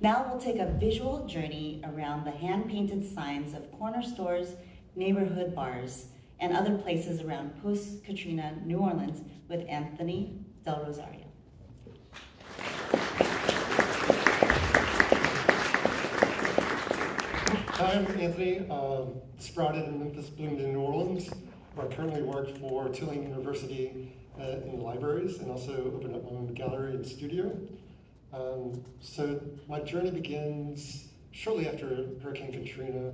Now we'll take a visual journey around the hand-painted signs of corner stores, neighborhood bars, and other places around post-Katrina New Orleans with Anthony DelRosario. Hi, I'm Anthony, sprouted in Memphis, bloomed in New Orleans, where I currently work for Tulane University in the libraries, and also opened up my own gallery and studio. So my journey begins shortly after Hurricane Katrina.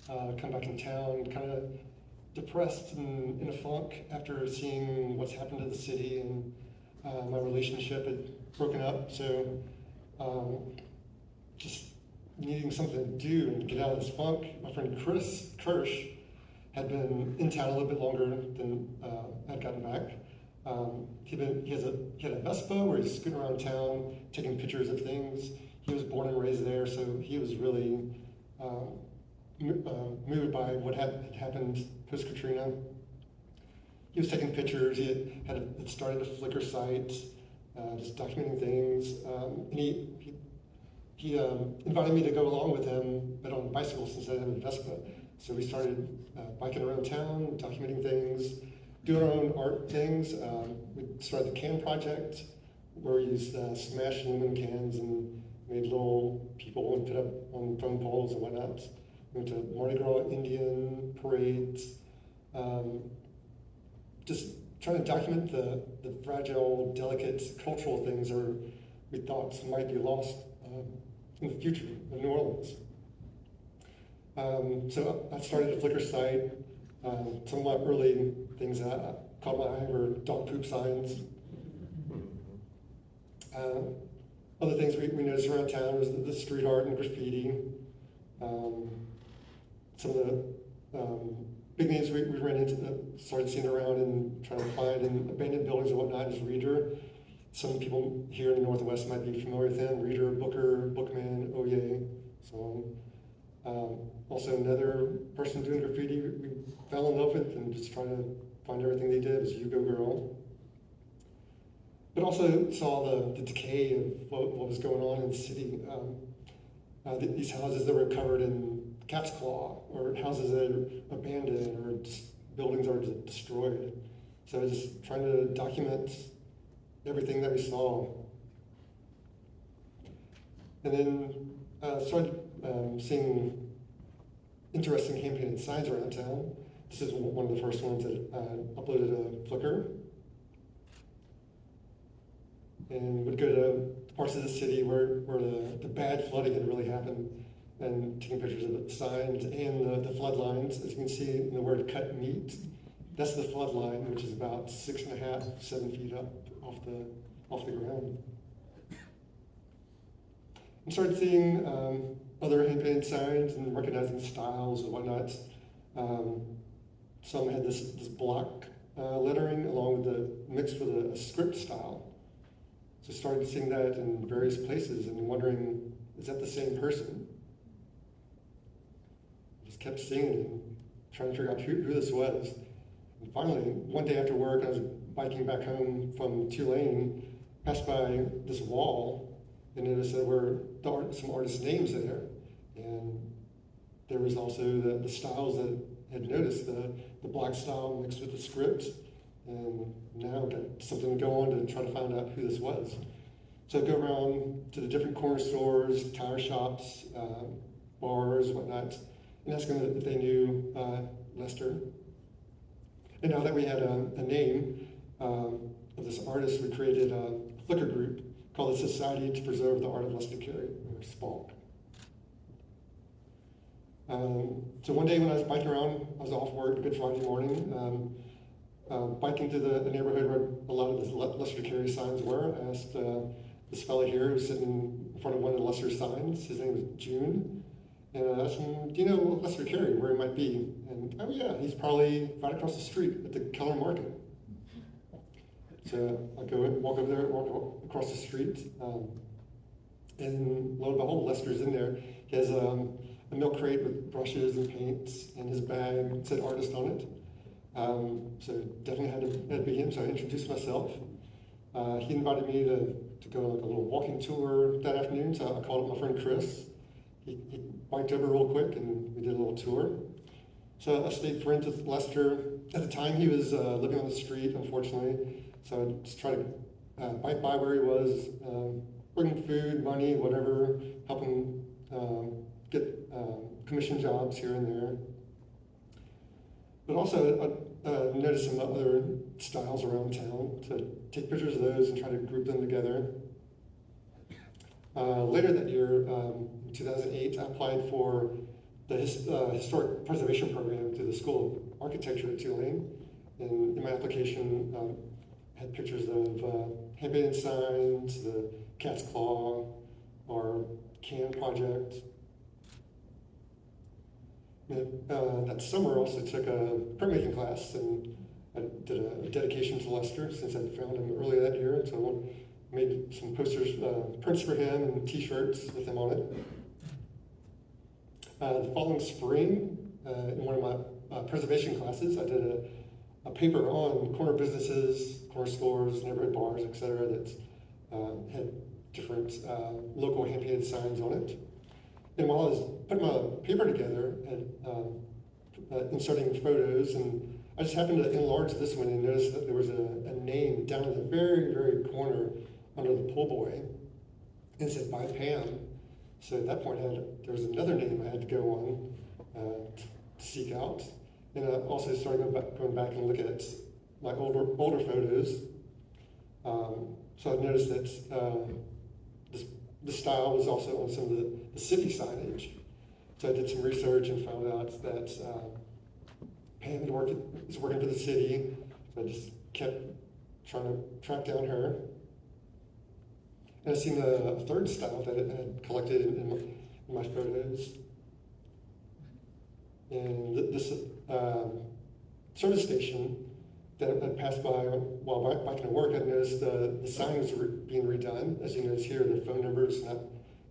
Come back in town, kind of depressed and in a funk after seeing what's happened to the city, and my relationship had broken up. So just needing something to do and get out of this funk. My friend Chris Kirsch had been in town a little bit longer than I'd gotten back. He had a Vespa where he's scooting around town, taking pictures of things. He was born and raised there, so he was really moved by what had happened post-Katrina. He was taking pictures. He had started a Flickr site, just documenting things. And he invited me to go along with him, but on bicycles instead of a Vespa. So we started biking around town, documenting things, doing our own art things. We started the can project, where we used smashed aluminum cans and made little people and put up on phone poles and whatnot. We went to Mardi Gras Indian parades, just trying to document the fragile, delicate cultural things that we thought might be lost in the future of New Orleans. So I started a Flickr site. Some of my early things that caught my eye were dog poop signs. Other things we noticed around town was the street art and graffiti. Some of the big names we ran into, started seeing around and trying to find in abandoned buildings and whatnot is Reader. Some people here in the Northwest might be familiar with him: Reader, Booker, Bookman, Oye, so on. Also another person doing graffiti we fell in love with and just trying to find everything they did was Yugo Girl. But also saw the decay of what was going on in the city. These houses that were covered in cat's claw, or houses that are abandoned, or just buildings are just destroyed. So just trying to document everything that we saw. And then started seeing interesting hand-painted signs around town. This is one of the first ones that uploaded to Flickr. And would go to parts of the city where the bad flooding had really happened, and taking pictures of the signs and the flood lines. As you can see in the word cut meat, that's the flood line, which is about 6.5, 7 feet up off the ground. And started seeing other hand-painted signs and recognizing styles and whatnot. Some had this block lettering along with mixed with a script style. So started seeing that in various places and wondering, is that the same person? Just kept seeing it and trying to figure out who this was. And finally, one day after work, I was biking back home from Tulane, passed by this wall, and noticed there were some artists' names there. And there was also the styles that I had noticed, the black style mixed with the script. And now I've got something to go on to try to find out who this was. So I go around to the different corner stores, tire shops, bars, whatnot, and ask them if they knew Lester. And now that we had a name of this artist, we created a Flickr group called the Society to Preserve the Art of Lester Carey, or SPALK. So one day when I was biking around, I was off work, Good Friday morning, biking through the neighborhood where a lot of the Lester Carey signs were. I asked this fellow here who was sitting in front of one of the Lester signs, his name was June, and I asked him, do you know Lester Carey, where he might be? And, oh yeah, he's probably right across the street at the Keller Market. So I go walk over there, walk across the street, and lo and behold, Lester's in there. He has a milk crate with brushes and paints, and his bag said artist on it. So definitely had to be him, so I introduced myself. He invited me to to go on like a little walking tour that afternoon, so I called up my friend Chris. He biked over real quick and we did a little tour. So I stayed friends with Lester. At the time he was living on the street, unfortunately, so I just tried to bike by where he was, bring him food, money, whatever, help him get commission jobs here and there. But also I noticed some other styles around town, to take pictures of those and try to group them together. Later that year, in 2008, I applied for the Historic Preservation Program through the School of Architecture at Tulane. And in my application, had pictures of hand-painted signs, the Cat's Claw, our CAN project. That summer, I also took a printmaking class, and I did a dedication to Lester since I found him earlier that year. So I made some posters, prints for him, and T-shirts with him on it. The following spring, in one of my preservation classes, I did a paper on corner businesses, corner stores, neighborhood bars, etc., that had different local hand-painted signs on it. And while I was putting my paper together and inserting photos, and I just happened to enlarge this one and noticed that there was a name down in the very, very corner under the pull buoy, and it said by Pam. So at that point, there was another name I had to go on to seek out. And I also started going back and look at my older photos. So I noticed that the style was also on some of the city signage. So I did some research and found out that Pam is working for the city. So I just kept trying to track down her. And I seen a third style that it had collected in my photos. And this service station that I passed by while biking to work, I noticed the sign was being redone. As you notice here, the phone number is not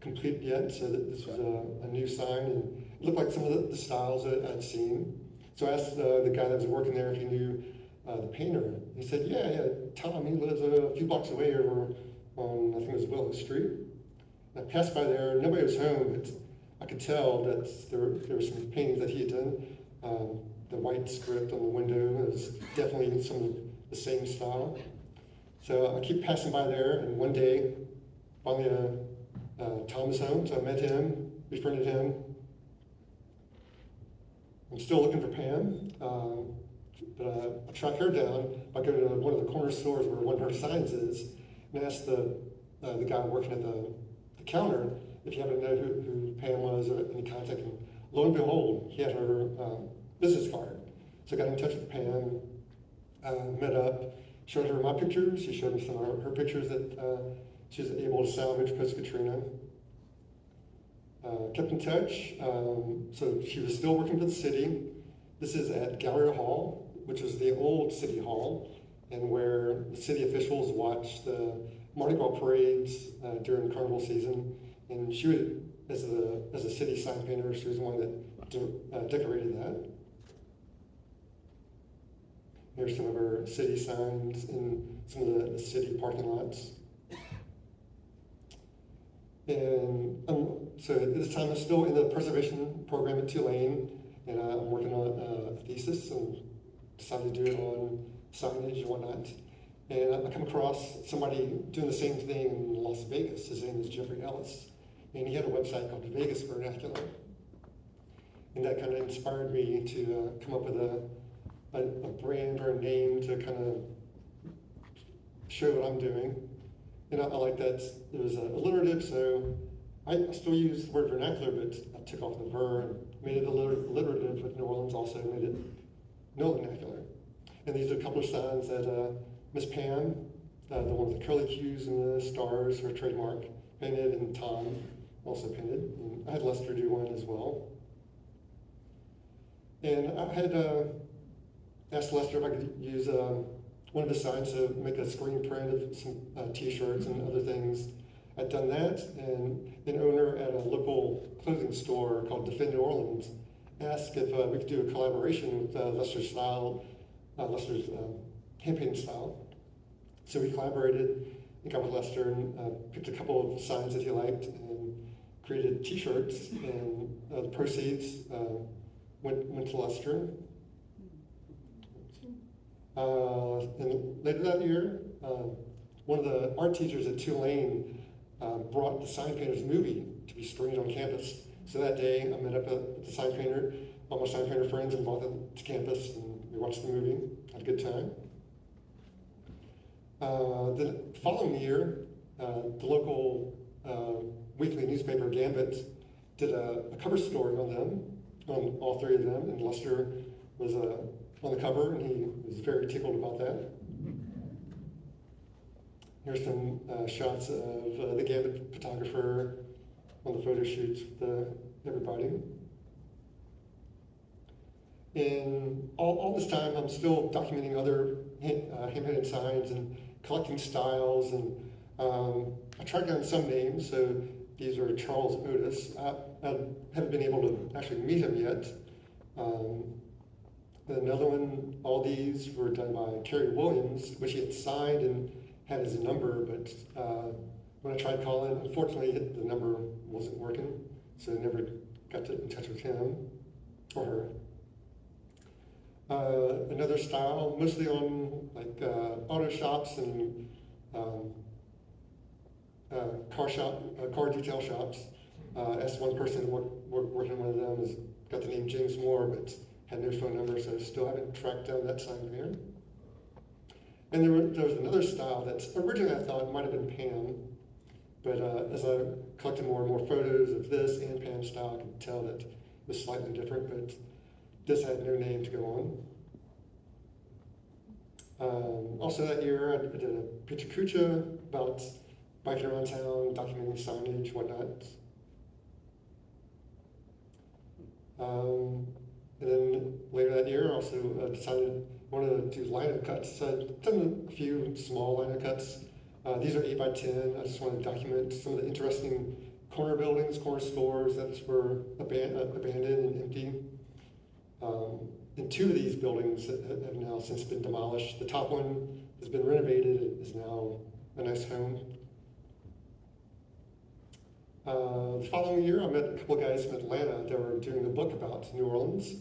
complete yet, so that this was a new sign, and it looked like some of the styles that I'd seen. So I asked the guy that was working there if he knew the painter. He said, yeah, Tom, he lives a few blocks away over on, I think it was Willow Street. I passed by there, nobody was home, but I could tell that there were some paintings that he had done. The white script on the window was definitely some of the same style. So I keep passing by there, and one day, finally Tom was home, so I met him, befriended him. I'm still looking for Pam, but I track her down by going to one of the corner stores where one of her signs is, and asked the guy working at the counter if he happened to know who Pam was or any contact. And lo and behold, he had her business card. So I got in touch with Pam, met up, showed her my pictures. She showed me some of her pictures that she was able to salvage post-Katrina. Kept in touch. So she was still working for the city. This is at Gallery Hall, which was the old city hall, and where the city officials watched the Mardi Gras parades during carnival season. And she would, as a city sign painter, she was the one that decorated that. Here's some of her city signs in some of the city parking lots. And so at this time, I'm still in the preservation program at Tulane, and I'm working on a thesis and decided to do it on signage and whatnot. And I come across somebody doing the same thing in Las Vegas. His name is Jeffrey Ellis, and he had a website called Vegas Vernacular. And that kind of inspired me to come up with a brand or a name to kind of show what I'm doing. And I like that it was alliterative, so I still use the word vernacular, but I took off the ver and made it alliterative with New Orleans, also made it no vernacular. And these are a couple of signs that Miss Pam, the one with the curly cues and the stars, her trademark, painted, and Tom also painted. And I had Lester do one as well. And I had asked Lester if I could use one of his signs to make a screen print of some T-shirts and other things. I'd done that, and an owner at a local clothing store called Defend New Orleans asked if we could do a collaboration with Lester's style, Lester's hand-painted style. So we collaborated. and got with Lester and picked a couple of signs that he liked and created T-shirts, and the proceeds went to Lester. And later that year, one of the art teachers at Tulane brought the Sign Painters movie to be screened on campus. So that day, I met up at the sign painter, all my sign painter friends, and brought them to campus, and we watched the movie, had a good time. The following year, the local weekly newspaper, Gambit, did a cover story on them, on all three of them, and Lester was on the cover, and he was very tickled about that. Here's some shots of the Gambit photographer on the photo shoots with everybody. And all this time, I'm still documenting other hand-painted signs and collecting styles, and I tracked down some names. So these are Charles Otis. I haven't been able to actually meet him yet. Another one, all these were done by Kerry Williams, which he had signed and had his number, but when I tried calling, unfortunately the number wasn't working, so I never got in touch with him or her. Another style, mostly on like auto shops and car detail shops. Asked one person working in one of them, has got the name James Moore, but had no phone number, so still haven't tracked down that sign painter. And there was another style that originally I thought might have been Pam, but as I collected more and more photos of this and Pam's style, I could tell that it was slightly different, but this had no name to go on. Also that year, I did a picture kucha about biking around town, documenting signage, whatnot. And then later that year, I also decided I wanted to do liner cuts. So I've done a few small liner cuts. These are 8x10. I just want to document some of the interesting corner buildings, corner stores that were abandoned and empty. And two of these buildings have now since been demolished. The top one has been renovated. It is now a nice home. The following year, I met a couple of guys from Atlanta that were doing a book about New Orleans,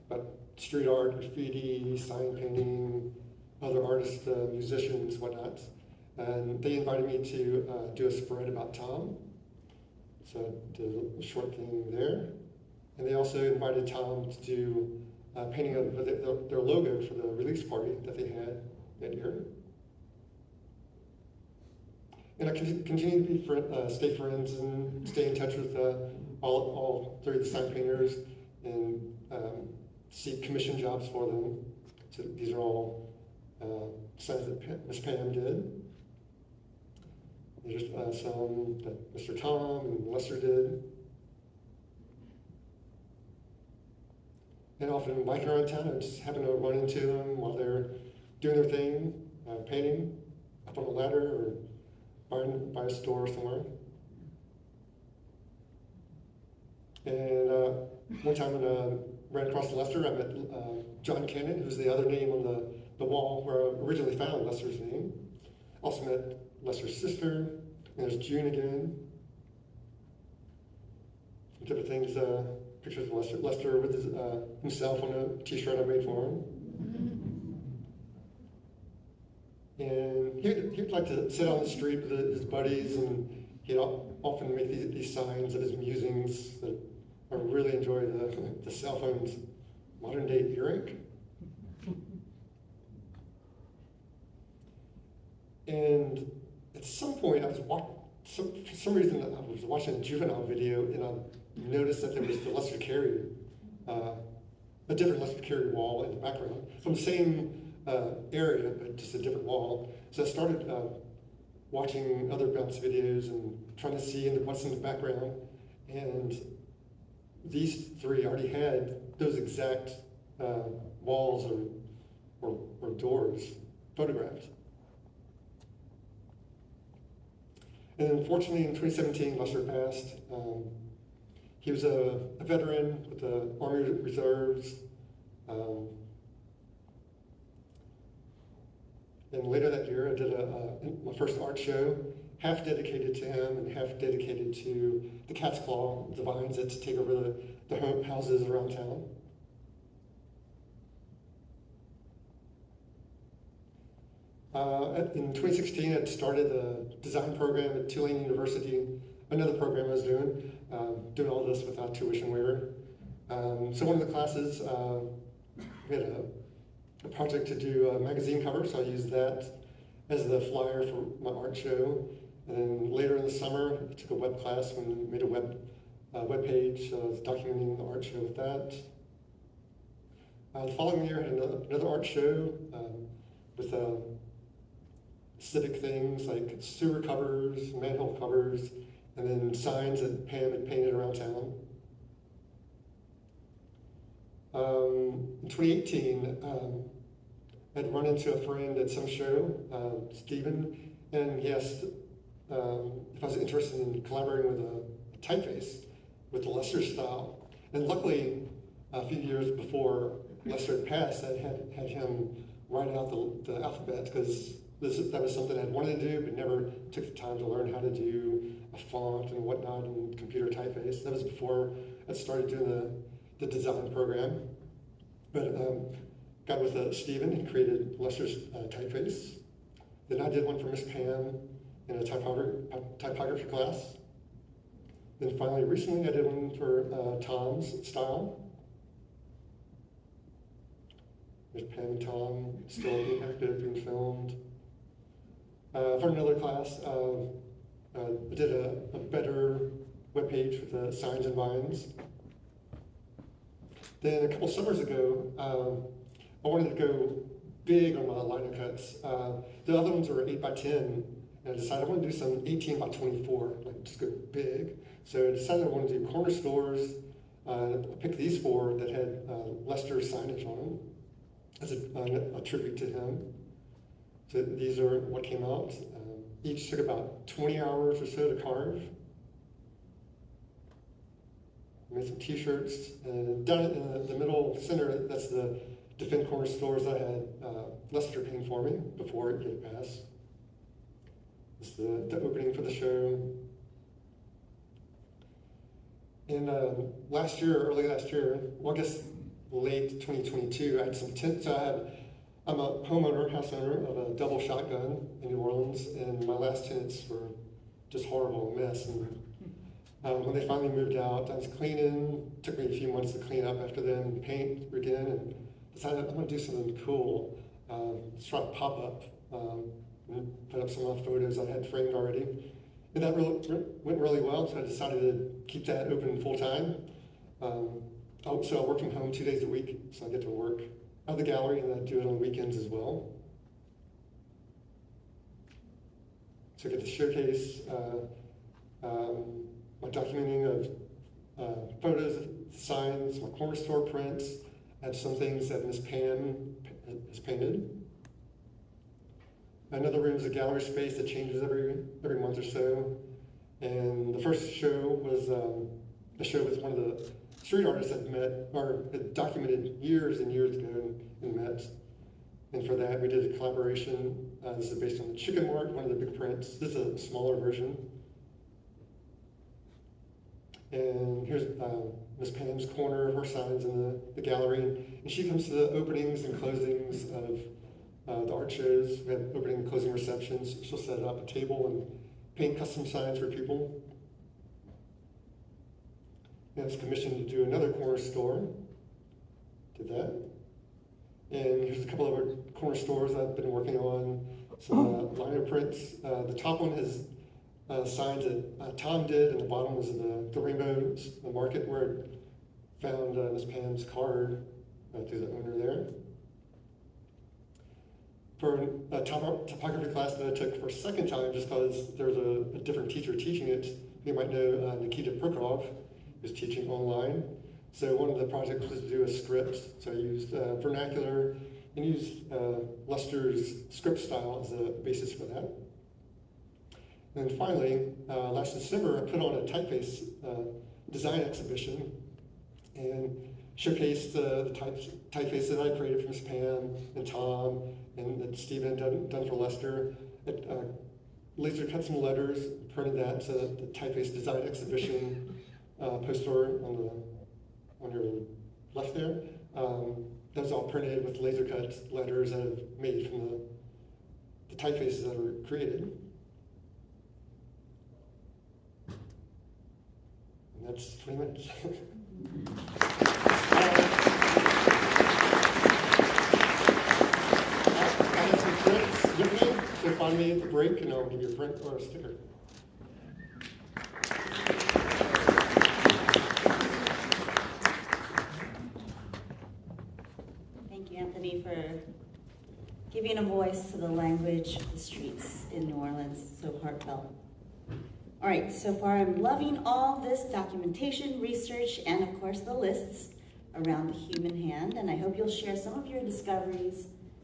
about street art, graffiti, sign painting, other artists, musicians, whatnot. And they invited me to do a spread about Tom. So I did a short thing there. And they also invited Tom to do painting of their logo for the release party that they had that year. And I continue to be stay friends and stay in touch with all three of the sign painters and seek commission jobs for them. So these are all signs that Miss Pam did. There's some that Mr. Tom and Lester did. And often biking around town, I just happen to run into them while they're doing their thing, painting, up on a ladder or by a store somewhere. And one time when I ran across Lester, I met John Cannon, who's the other name on the wall where I originally found Lester's name. Also met Lester's sister, and there's June again. Some different things, pictures of Lester with himself on a t-shirt I made for him. And he'd like to sit on the street with his buddies, and he'd often make these signs of his musings that I really enjoy the cell phone's modern day earache. And at some point, for some reason, I was watching a juvenile video, and I noticed that there was the Lester Carey, a different Lester Carey wall in the background from the same area, but just a different wall. So I started watching other bounce videos and trying to see what's in the background. And these three already had those exact walls or doors photographed. And unfortunately, in 2017, Lester passed. He was a veteran with the Army Reserves. And later that year, I did my first art show, half dedicated to him and half dedicated to the cat's claw, the vines that take over the houses around town. In 2016, I started a design program at Tulane University, another program I was doing all this without tuition waiver. So one of the classes, we had a project to do a magazine cover, so I used that as the flyer for my art show. And then later in the summer, I took a web class and made a web page, so I was documenting the art show with that. The following year, I had another art show with civic things like sewer covers, manhole covers, and then signs that Pam had painted around town. In 2018, I'd run into a friend at some show, Stephen, and he asked if I was interested in collaborating with a typeface with the Lester style. And luckily, a few years before Lester had passed, I had him write out the alphabet, because that was something I'd wanted to do, but never took the time to learn how to do a font and whatnot in computer typeface. That was before I started doing the design program. But got with Stephen and created Lester's typeface. Then I did one for Miss Pam in a typography class. Then finally, recently, I did one for Tom's style. Miss Pam and Tom still being active, being filmed. For another class, I did a better webpage with the signs and vines. Then a couple summers ago, I wanted to go big on my liner cuts. The other ones were 8x10, and I decided I want to do some 18x24, like just go big. So I decided I wanted to do corner stores. I picked these 4 that had Lester signage on them as a tribute to him. So these are what came out. Each took about 20 hours or so to carve. Made some t-shirts, and down in the middle center, that's the Defend Corner Stores I had Lester paint for me before it had passed. It's the opening for the show. And early last year, well, I guess late 2022, I had some tent. So I'm a house owner of a double shotgun in New Orleans, and my last tenants were just horrible, a mess. And when they finally moved out, I was cleaning. Took me a few months to clean up after them and paint again, and decided I'm going to do something cool. Let's try to pop up and put up some of the photos I had framed already. And that went really well, so I decided to keep that open full time. So I work from home 2 days a week, so I get to work out of the gallery, and I do it on weekends as well. So I get to showcase my documenting of photos, signs, my corner store prints. I have some things that Miss Pam has painted. Another room is a gallery space that changes every month or so. And the first show was a show with one of the street artists I've met, or had documented years and years ago and met. And for that, we did a collaboration. This is based on the Chicken Mart, one of the big prints. This is a smaller version. And here's Miss Pam's corner of her signs in the gallery. And she comes to the openings and closings of the art shows. We have opening and closing receptions. She'll set up a table and paint custom signs for people. And I was commissioned to do another corner store. Did that. And here's a couple of other corner stores I've been working on. Some liner prints. The top one has signs that Tom did, and the bottom was the rainbow, the market where I found Miss Pam's card through the owner there. For a typography class that I took for a second time, just because there was a different teacher teaching it. You might know Nikita Prokov, who's teaching online. So one of the projects was to do a script. So I used Vernacular and used Lester's script style as a basis for that. And then finally, last December, I put on a typeface design exhibition, and showcased the typefaces that I created from Pam and Tom and that Stephen had done for Lester. It, laser cut some letters, printed that to the typeface design exhibition poster on your left there. That was all printed with laser cut letters that I've made from the typefaces that were created. And that's 20 minutes. I have some prints with me. So find me at the break and I'll give you a print or a sticker. Thank you, Anthony, for giving a voice to the language of the streets in New Orleans. So heartfelt. All right, so far I'm loving all this documentation, research, and of course the lists around the human hand, and I hope you'll share some of your discoveries